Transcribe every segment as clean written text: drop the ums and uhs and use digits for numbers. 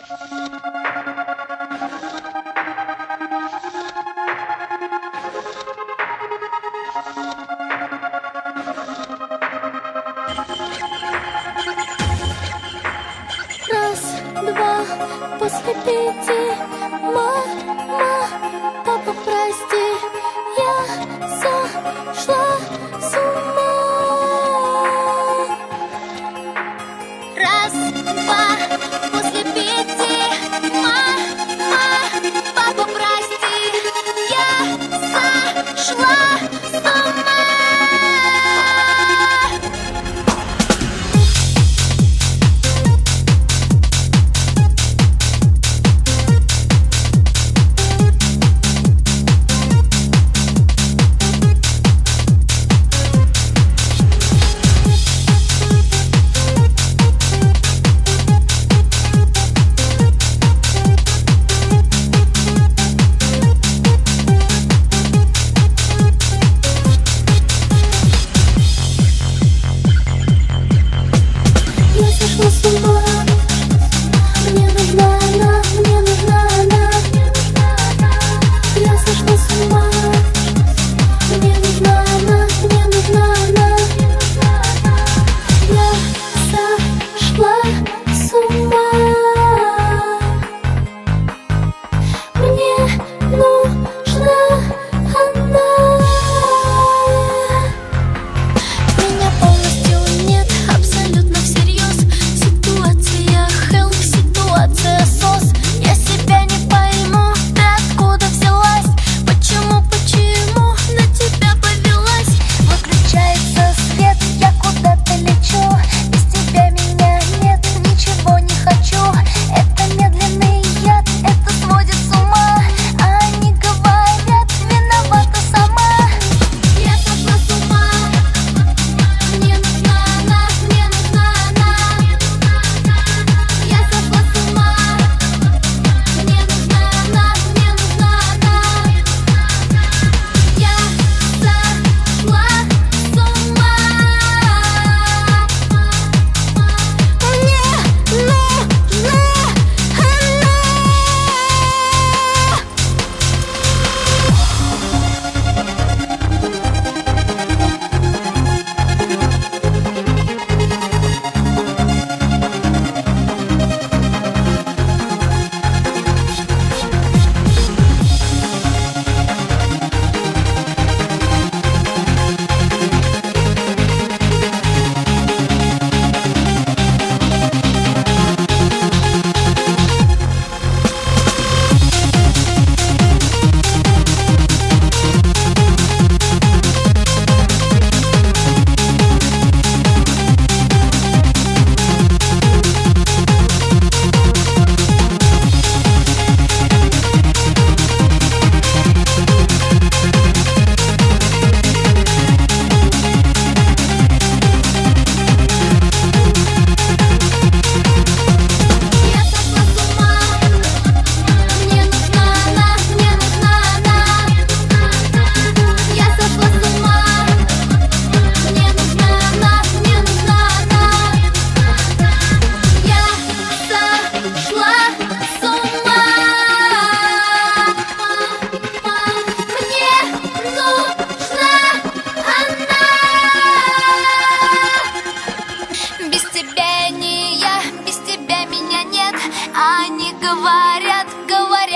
Раз, два, после 5. Мама, папа, прости, я сошла с ума. Раз, два, после 5. Мама, папа, прости, я сошла с ума.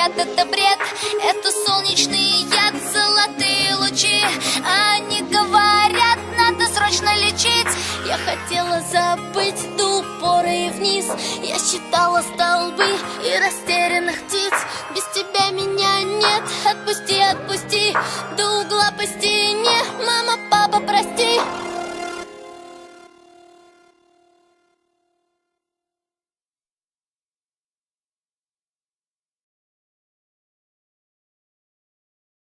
Это бред, это солнечный яд, золотые лучи. Они говорят, надо срочно лечить. Я хотела забыть до упора и вниз. Я считала столбы и растерянных птиц.